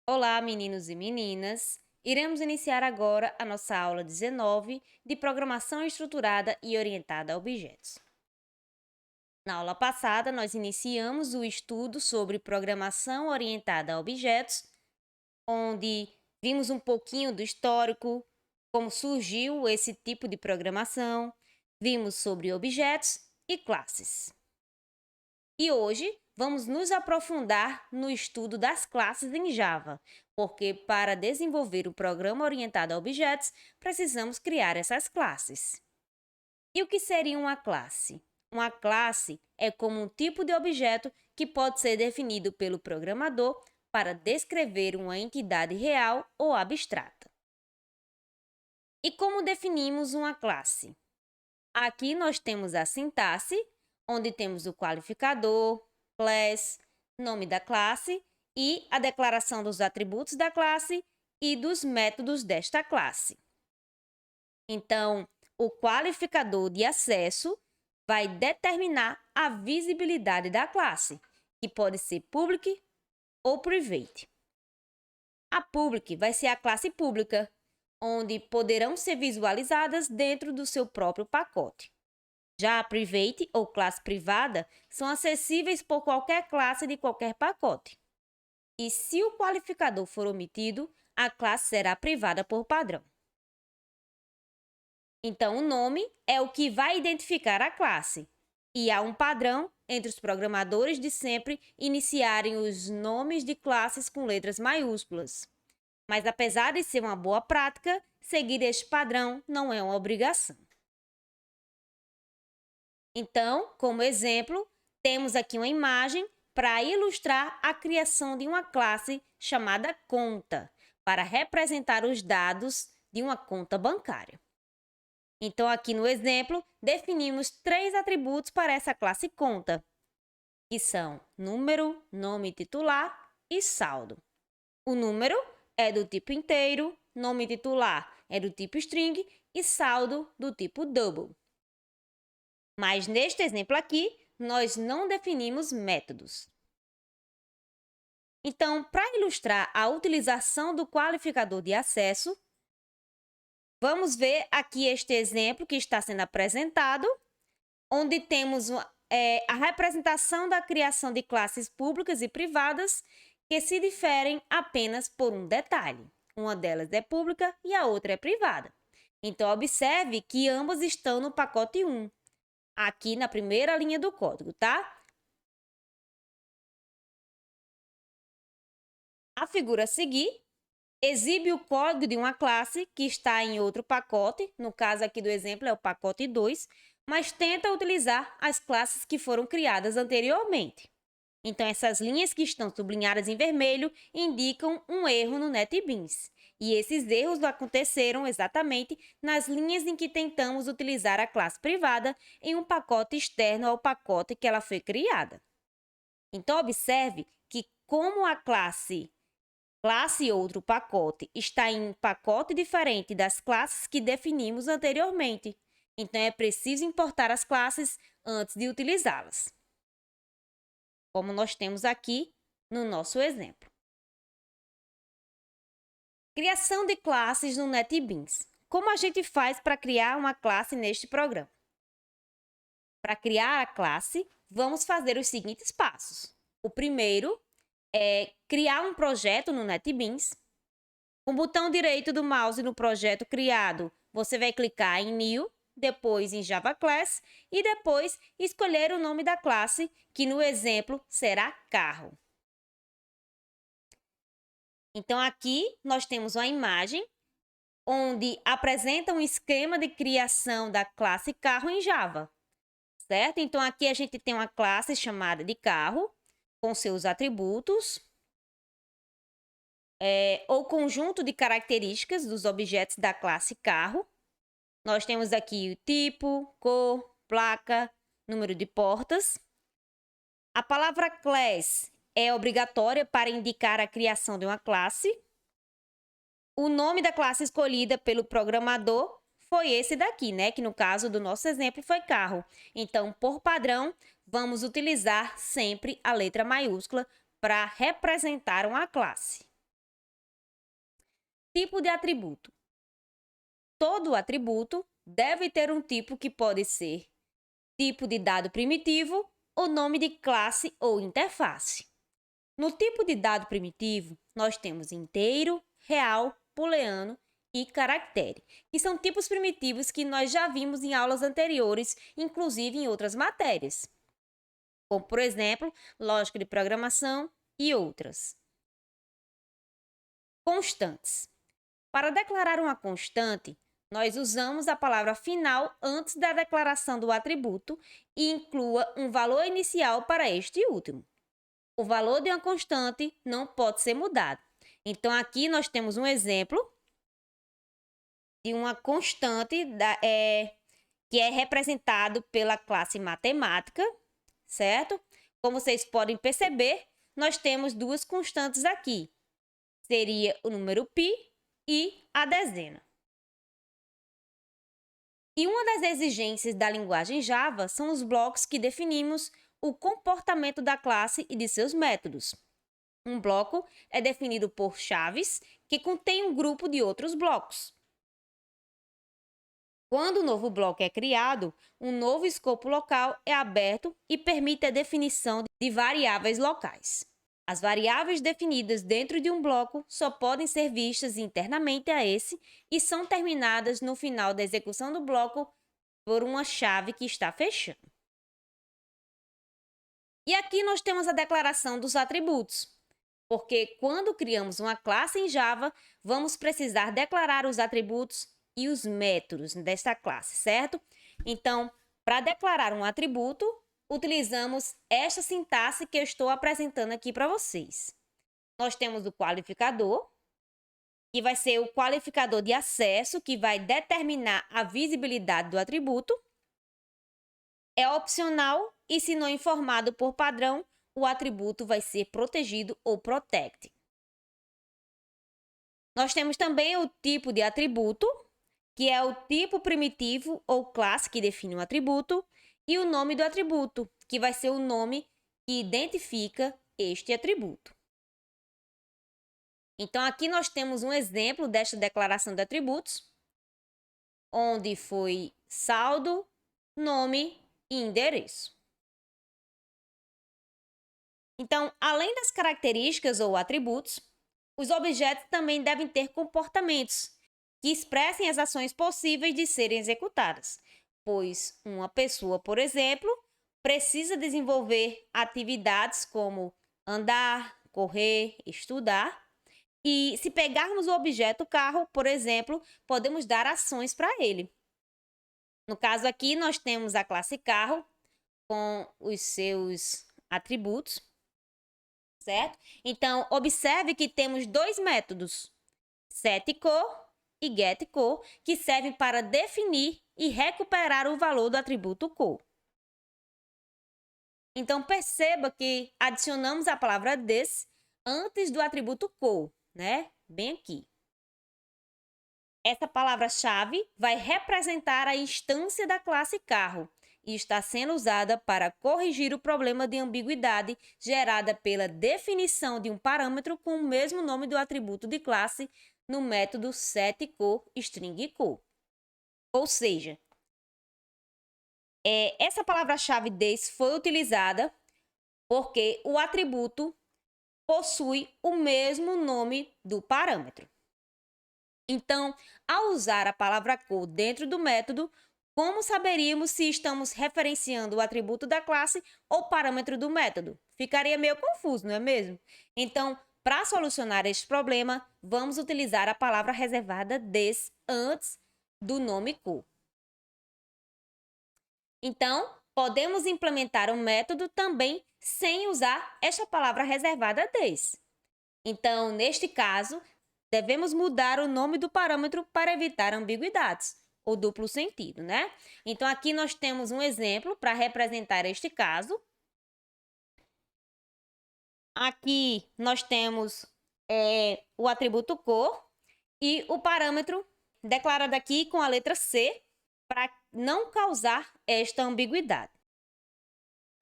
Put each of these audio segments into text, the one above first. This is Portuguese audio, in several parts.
Olá, meninos e meninas! Iremos iniciar agora a nossa aula 19 de Programação Estruturada e Orientada a Objetos. Na aula passada, nós iniciamos o estudo sobre Programação Orientada a Objetos, onde vimos um pouquinho do histórico, como surgiu esse tipo de programação, vimos sobre objetos e classes. E hoje vamos nos aprofundar no estudo das classes em Java, porque para desenvolver o programa orientado a objetos, precisamos criar essas classes. E o que seria uma classe? Uma classe é como um tipo de objeto que pode ser definido pelo programador para descrever uma entidade real ou abstrata. E como definimos uma classe? Aqui nós temos a sintaxe, onde temos o qualificador, class, nome da classe e a declaração dos atributos da classe e dos métodos desta classe. Então, o qualificador de acesso vai determinar a visibilidade da classe, que pode ser public ou private. A public vai ser a classe pública, onde poderão ser visualizadas dentro do seu próprio pacote. Já a private ou classe privada são acessíveis por qualquer classe de qualquer pacote. E se o qualificador for omitido, a classe será privada por padrão. Então, o nome é o que vai identificar a classe. E há um padrão entre os programadores de sempre iniciarem os nomes de classes com letras maiúsculas. Mas apesar de ser uma boa prática, seguir este padrão não é uma obrigação. Então, como exemplo, temos aqui uma imagem para ilustrar a criação de uma classe chamada conta, para representar os dados de uma conta bancária. Então, aqui no exemplo, definimos 3 atributos para essa classe conta, que são número, nome titular e saldo. O número é do tipo inteiro, nome titular é do tipo string e saldo do tipo double. Mas neste exemplo aqui, nós não definimos métodos. Então, para ilustrar a utilização do qualificador de acesso, vamos ver aqui este exemplo que está sendo apresentado, onde temos a representação da criação de classes públicas e privadas que se diferem apenas por um detalhe. Uma delas é pública e a outra é privada. Então, observe que ambas estão no pacote 1. Aqui na primeira linha do código, tá? A figura a seguir exibe o código de uma classe que está em outro pacote, no caso aqui do exemplo é o pacote 2, mas tenta utilizar as classes que foram criadas anteriormente. Então, essas linhas que estão sublinhadas em vermelho indicam um erro no NetBeans. E esses erros aconteceram exatamente nas linhas em que tentamos utilizar a classe privada em um pacote externo ao pacote que ela foi criada. Então, observe que como a classe outro pacote está em um pacote diferente das classes que definimos anteriormente. Então, é preciso importar as classes antes de utilizá-las, como nós temos aqui no nosso exemplo. Criação de classes no NetBeans. Como a gente faz para criar uma classe neste programa? Para criar a classe, vamos fazer os seguintes passos. O primeiro é criar um projeto no NetBeans. Com o botão direito do mouse no projeto criado, você vai clicar em New, depois em Java Class e depois escolher o nome da classe, que no exemplo será carro. Então, aqui nós temos uma imagem onde apresenta um esquema de criação da classe carro em Java, certo? Então, aqui a gente tem uma classe chamada de carro, com seus atributos, ou conjunto de características dos objetos da classe carro. Nós temos aqui o tipo, cor, placa, número de portas. A palavra class é obrigatória para indicar a criação de uma classe. O nome da classe escolhida pelo programador foi esse daqui, né? Que no caso do nosso exemplo foi carro. Então, por padrão, vamos utilizar sempre a letra maiúscula para representar uma classe. Tipo de atributo. Todo atributo deve ter um tipo que pode ser tipo de dado primitivo ou nome de classe ou interface. No tipo de dado primitivo, nós temos inteiro, real, booleano e caractere, que são tipos primitivos que nós já vimos em aulas anteriores, inclusive em outras matérias, como, por exemplo, lógica de programação e outras. Constantes. Para declarar uma constante, nós usamos a palavra final antes da declaração do atributo e inclua um valor inicial para este último. O valor de uma constante não pode ser mudado. Então, aqui nós temos um exemplo de uma constante que é representado pela classe matemática, certo? Como vocês podem perceber, nós temos duas constantes aqui. Seria o número π e a dezena. E uma das exigências da linguagem Java são os blocos que definimos o comportamento da classe e de seus métodos. Um bloco é definido por chaves que contém um grupo de outros blocos. Quando o novo bloco é criado, um novo escopo local é aberto e permite a definição de variáveis locais. As variáveis definidas dentro de um bloco só podem ser vistas internamente a esse e são terminadas no final da execução do bloco por uma chave que está fechando. E aqui nós temos a declaração dos atributos, porque quando criamos uma classe em Java, vamos precisar declarar os atributos e os métodos desta classe, certo? Então, para declarar um atributo, utilizamos esta sintaxe que eu estou apresentando aqui para vocês. Nós temos o qualificador, que vai ser o qualificador de acesso, que vai determinar a visibilidade do atributo. É opcional e, se não informado por padrão, o atributo vai ser protegido ou protected. Nós temos também o tipo de atributo, que é o tipo primitivo ou classe que define um atributo, e o nome do atributo, que vai ser o nome que identifica este atributo. Então, aqui nós temos um exemplo desta declaração de atributos, onde foi saldo, nome e endereço. Então, além das características ou atributos, os objetos também devem ter comportamentos que expressem as ações possíveis de serem executadas, pois uma pessoa, por exemplo, precisa desenvolver atividades como andar, correr, estudar. E se pegarmos o objeto carro, por exemplo, podemos dar ações para ele. No caso aqui, nós temos a classe carro com os seus atributos, certo? Então, observe que temos dois métodos, setCore e getCore, que servem para definir e recuperar o valor do atributo core. Então, perceba que adicionamos a palavra this antes do atributo core, né? Bem aqui. Essa palavra-chave vai representar a instância da classe carro e está sendo usada para corrigir o problema de ambiguidade gerada pela definição de um parâmetro com o mesmo nome do atributo de classe no método setCore stringCore. Ou seja, essa palavra-chave this foi utilizada porque o atributo possui o mesmo nome do parâmetro. Então, ao usar a palavra core dentro do método, como saberíamos se estamos referenciando o atributo da classe ou parâmetro do método? Ficaria meio confuso, não é mesmo? Então, para solucionar este problema, vamos utilizar a palavra reservada this antes do nome core. Então, podemos implementar um método também sem usar esta palavra reservada this. Então, neste caso, devemos mudar o nome do parâmetro para evitar ambiguidades ou duplo sentido, né? Então, aqui nós temos um exemplo para representar este caso. Aqui nós temos o atributo core e o parâmetro declarado aqui com a letra C para não causar esta ambiguidade.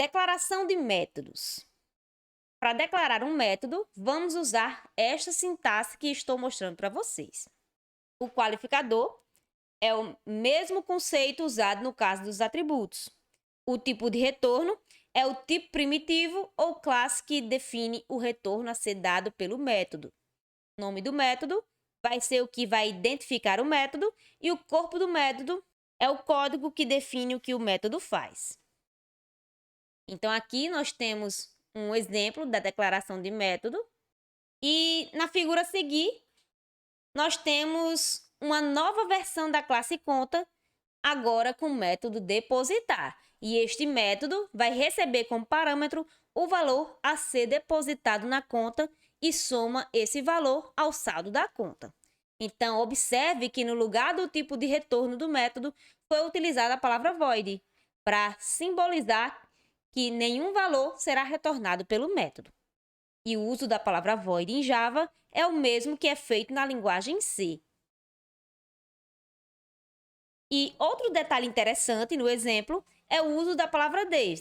Declaração de métodos. Para declarar um método, vamos usar esta sintaxe que estou mostrando para vocês. O qualificador é o mesmo conceito usado no caso dos atributos. O tipo de retorno é o tipo primitivo ou classe que define o retorno a ser dado pelo método. O nome do método vai ser o que vai identificar o método e o corpo do método é o código que define o que o método faz. Então, aqui nós temos um exemplo da declaração de método e na figura a seguir nós temos uma nova versão da classe conta, agora com o método depositar. E este método vai receber como parâmetro o valor a ser depositado na conta e soma esse valor ao saldo da conta. Então, observe que no lugar do tipo de retorno do método foi utilizada a palavra void, para simbolizar que nenhum valor será retornado pelo método. E o uso da palavra void em Java é o mesmo que é feito na linguagem C. E outro detalhe interessante no exemplo é o uso da palavra des,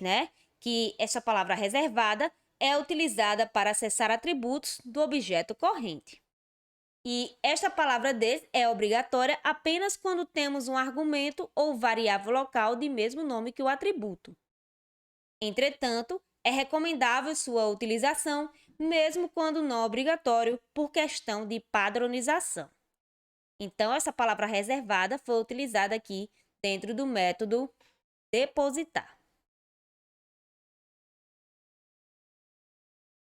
que essa palavra reservada é utilizada para acessar atributos do objeto corrente. E esta palavra des é obrigatória apenas quando temos um argumento ou variável local de mesmo nome que o atributo. Entretanto, é recomendável sua utilização, mesmo quando não obrigatório, por questão de padronização. Então, essa palavra reservada foi utilizada aqui dentro do método depositar.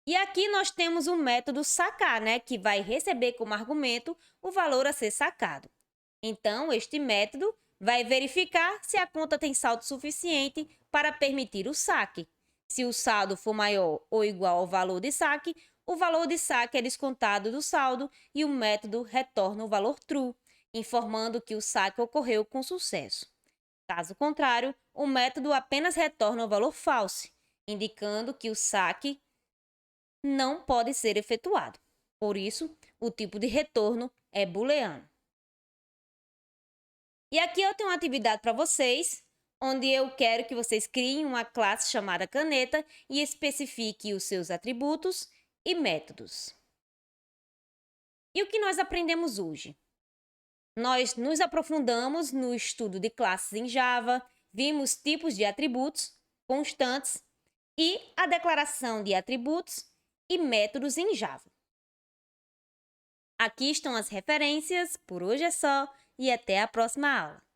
E aqui nós temos o método sacar, que vai receber como argumento o valor a ser sacado. Então, este método vai verificar se a conta tem saldo suficiente para permitir o saque. Se o saldo for maior ou igual ao valor de saque, o valor de saque é descontado do saldo e o método retorna o valor true, informando que o saque ocorreu com sucesso. Caso contrário, o método apenas retorna o valor false, indicando que o saque não pode ser efetuado. Por isso, o tipo de retorno é booleano. E aqui eu tenho uma atividade para vocês, onde eu quero que vocês criem uma classe chamada caneta e especifique os seus atributos e métodos. E o que nós aprendemos hoje? Nós nos aprofundamos no estudo de classes em Java, vimos tipos de atributos, constantes e a declaração de atributos e métodos em Java. Aqui estão as referências, por hoje é só e até a próxima aula.